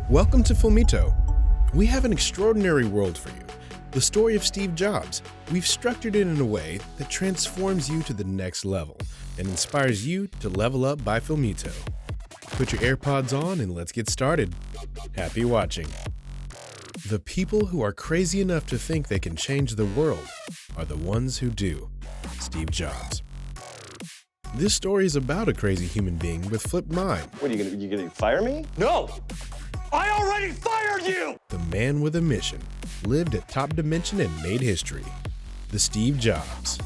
Welcome to Filmito. We have an extraordinary world for you. The story of Steve Jobs. We've structured it in a way that transforms you to the next level and inspires you to level up by Filmito. Put your AirPods on and let's get started. Happy watching. The people who are crazy enough to think they can change the world are the ones who do. Steve Jobs. This story is about a crazy human being with flipped mind. What, are you gonna fire me? No! I already fired you! The man with a mission, lived at top dimension and made history. The Steve Jobs.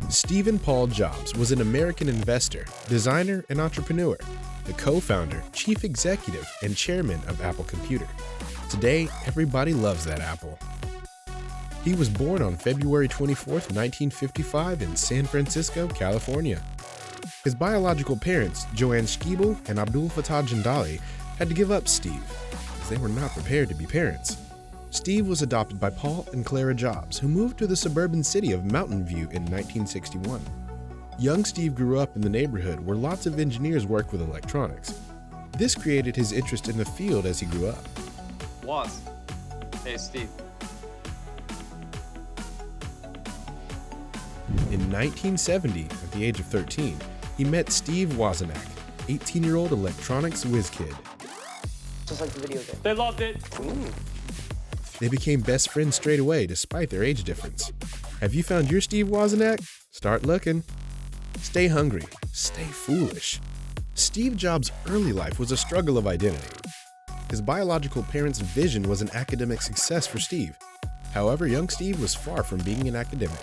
Stephen Paul Jobs was an American investor, designer, and entrepreneur, the co-founder, chief executive, and chairman of Apple Computer. Today, everybody loves that Apple. He was born on February 24, 1955 in San Francisco, California. His biological parents, Joanne Skeebel and Abdul Fattah Jindali, had to give up Steve, as they were not prepared to be parents. Steve was adopted by Paul and Clara Jobs, who moved to the suburban city of Mountain View in 1961. Young Steve grew up in the neighborhood where lots of engineers worked with electronics. This created his interest in the field as he grew up. Was. Hey, Steve. In 1970, at the age of 13, he met Steve Wozniak, 18-year-old electronics whiz kid. Just like the video game. They loved it. They became best friends straight away, despite their age difference. Have you found your Steve Wozniak? Start looking. Stay hungry. Stay foolish. Steve Jobs' early life was a struggle of identity. His biological parents' vision was an academic success for Steve. However, young Steve was far from being an academic.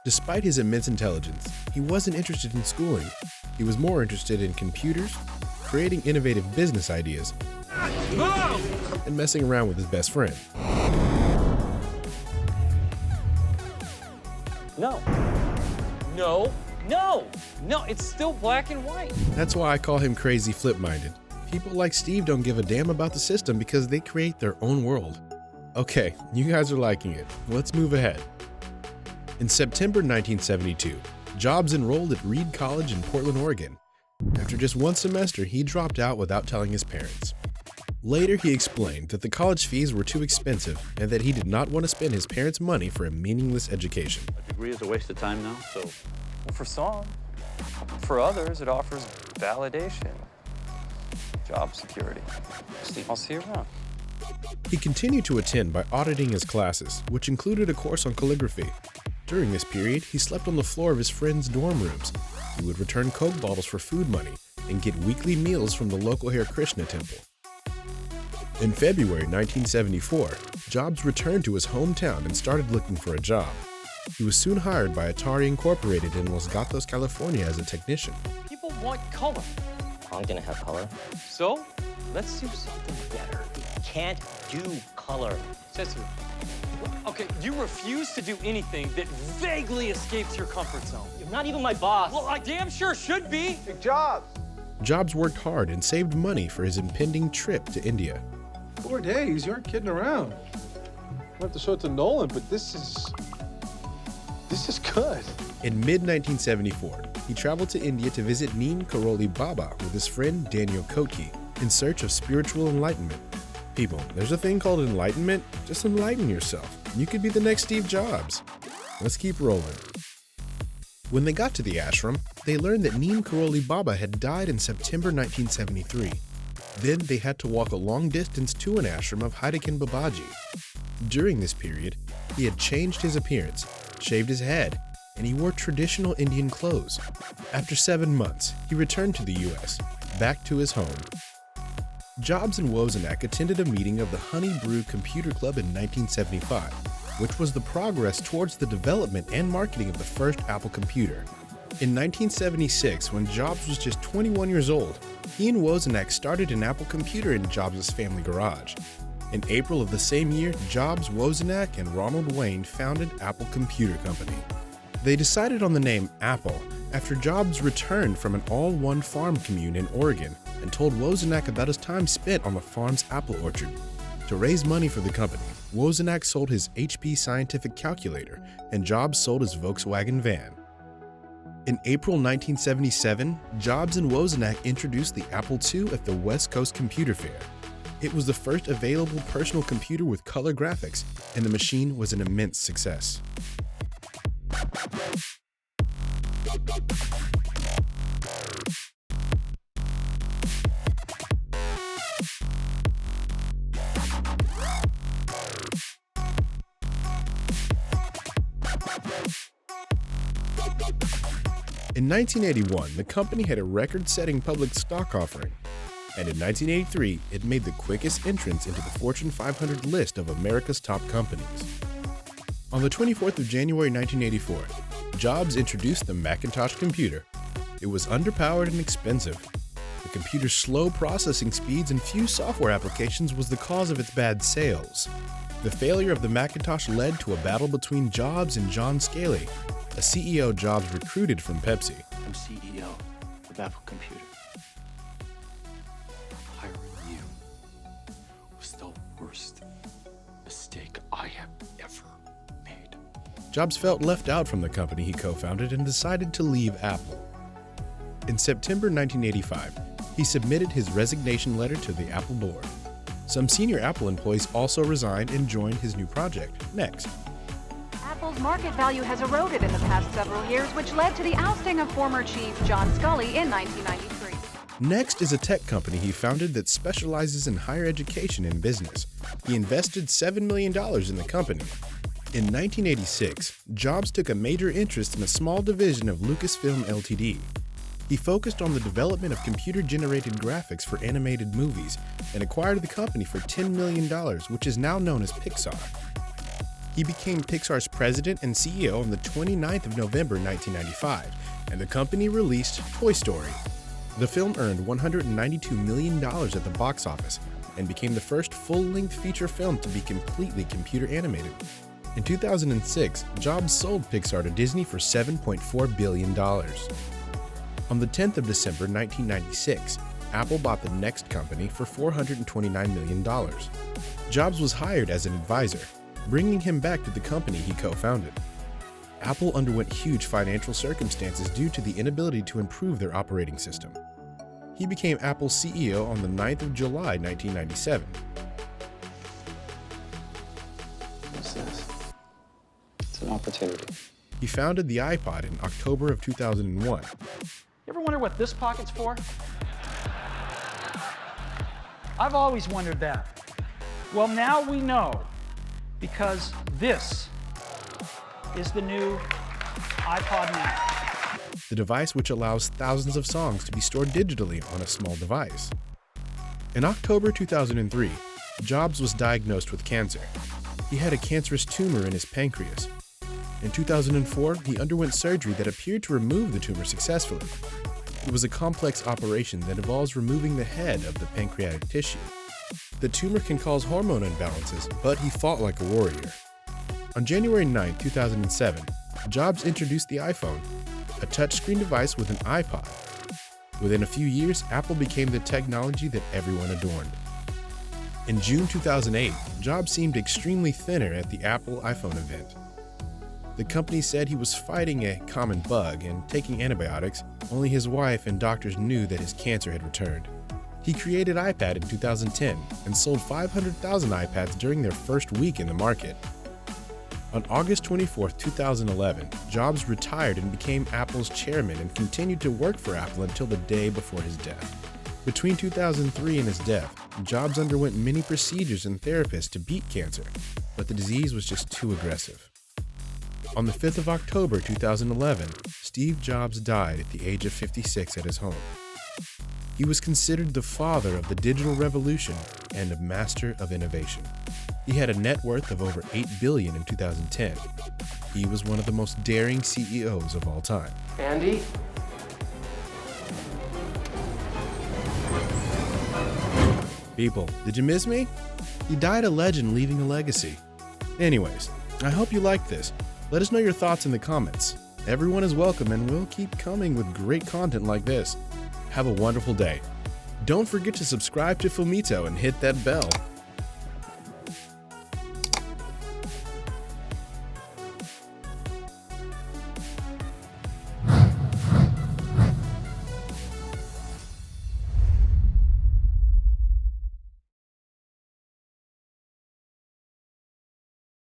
Despite his immense intelligence, he wasn't interested in schooling. He was more interested in computers, creating innovative business ideas, and messing around with his best friend. No. No. No. No, it's still black and white. That's why I call him crazy flip-minded. People like Steve don't give a damn about the system because they create their own world. Okay, you guys are liking it. Let's move ahead. In September 1972, Jobs enrolled at Reed College in Portland, Oregon. After just one semester, he dropped out without telling his parents. Later, he explained that the college fees were too expensive and that he did not want to spend his parents' money for a meaningless education. A degree is a waste of time now, so... Well, for some. For others, it offers validation. Job security. Steve, I'll see you around. He continued to attend by auditing his classes, which included a course on calligraphy. During this period, he slept on the floor of his friends' dorm rooms. He would return Coke bottles for food money and get weekly meals from the local Hare Krishna temple. In February 1974, Jobs returned to his hometown and started looking for a job. He was soon hired by Atari Incorporated in Los Gatos, California as a technician. People want color. I'm gonna have color. So, let's do something better. Can't do color. Says who? Okay, you refuse to do anything that vaguely escapes your comfort zone. You're not even my boss. Well, I damn sure should be. Jobs worked hard and saved money for his impending trip to India. 4 days? You aren't kidding around. We'll have to show it to Nolan, but this is good. In mid-1974, he traveled to India to visit Neem Karoli Baba with his friend Daniel Kotke in search of spiritual enlightenment. People, there's a thing called enlightenment. Just enlighten yourself. You could be the next Steve Jobs. Let's keep rolling. When they got to the ashram, they learned that Neem Karoli Baba had died in September 1973. Then they had to walk a long distance to an ashram of Haidekin Babaji. During this period, he had changed his appearance, shaved his head, and he wore traditional Indian clothes. After 7 months, he returned to the US, back to his home. Jobs and Wozniak attended a meeting of the Honey Brew Computer Club in 1975, which was the progress towards the development and marketing of the first Apple computer. In 1976, when Jobs was just 21 years old, he and Wozniak started an Apple computer in Jobs' family garage. In April of the same year, Jobs, Wozniak, and Ronald Wayne founded Apple Computer Company. They decided on the name Apple after Jobs returned from an all-one farm commune in Oregon and told Wozniak about his time spent on the farm's apple orchard. To raise money for the company, Wozniak sold his HP Scientific calculator and Jobs sold his Volkswagen van. In April 1977, Jobs and Wozniak introduced the Apple II at the West Coast Computer Fair. It was the first available personal computer with color graphics, and the machine was an immense success. In 1981, the company had a record-setting public stock offering, and in 1983, it made the quickest entrance into the Fortune 500 list of America's top companies. On the 24th of January 1984, Jobs introduced the Macintosh computer. It was underpowered and expensive. The computer's slow processing speeds and few software applications was the cause of its bad sales. The failure of the Macintosh led to a battle between Jobs and John Scaly, a CEO Jobs recruited from Pepsi. I'm CEO of Apple Computer. Hiring you was the worst mistake I have ever made. Jobs felt left out from the company he co-founded and decided to leave Apple. In September 1985, he submitted his resignation letter to the Apple board. Some senior Apple employees also resigned and joined his new project, Next. Apple's market value has eroded in the past several years, which led to the ousting of former chief John Sculley in 1993. Next is a tech company he founded that specializes in higher education and business. He invested $7 million in the company. In 1986, Jobs took a major interest in a small division of Lucasfilm Ltd. He focused on the development of computer-generated graphics for animated movies and acquired the company for $10 million, which is now known as Pixar. He became Pixar's president and CEO on the 29th of November 1995, and the company released Toy Story. The film earned $192 million at the box office and became the first full-length feature film to be completely computer animated. In 2006, Jobs sold Pixar to Disney for $7.4 billion. On the 10th of December 1996, Apple bought the Next company for $429 million. Jobs was hired as an advisor, bringing him back to the company he co-founded. Apple underwent huge financial circumstances due to the inability to improve their operating system. He became Apple's CEO on the 9th of July 1997. What's this? It's an opportunity. He founded the iPod in October of 2001. You ever wonder what this pocket's for? I've always wondered that. Well, now we know, because this is the new iPod Nano. The device which allows thousands of songs to be stored digitally on a small device. In October 2003, Jobs was diagnosed with cancer. He had a cancerous tumor in his pancreas. In 2004, he underwent surgery that appeared to remove the tumor successfully. It was a complex operation that involves removing the head of the pancreatic tissue. The tumor can cause hormone imbalances, but he fought like a warrior. On January 9, 2007, Jobs introduced the iPhone, a touchscreen device with an iPod. Within a few years, Apple became the technology that everyone adorned. In June 2008, Jobs seemed extremely thinner at the Apple iPhone event. The company said he was fighting a common bug and taking antibiotics. Only his wife and doctors knew that his cancer had returned. He created iPad in 2010 and sold 500,000 iPads during their first week in the market. On August 24, 2011, Jobs retired and became Apple's chairman and continued to work for Apple until the day before his death. Between 2003 and his death, Jobs underwent many procedures and therapies to beat cancer, but the disease was just too aggressive. On the 5th of October 2011, Steve Jobs died at the age of 56 at his home. He was considered the father of the digital revolution and a master of innovation. He had a net worth of over $8 billion in 2010. He was one of the most daring CEOs of all time. Andy? People, did you miss me? He died a legend, leaving a legacy. Anyways, I hope you liked this. Let us know your thoughts in the comments. Everyone is welcome, and we'll keep coming with great content like this. Have a wonderful day. Don't forget to subscribe to Filmito and hit that bell.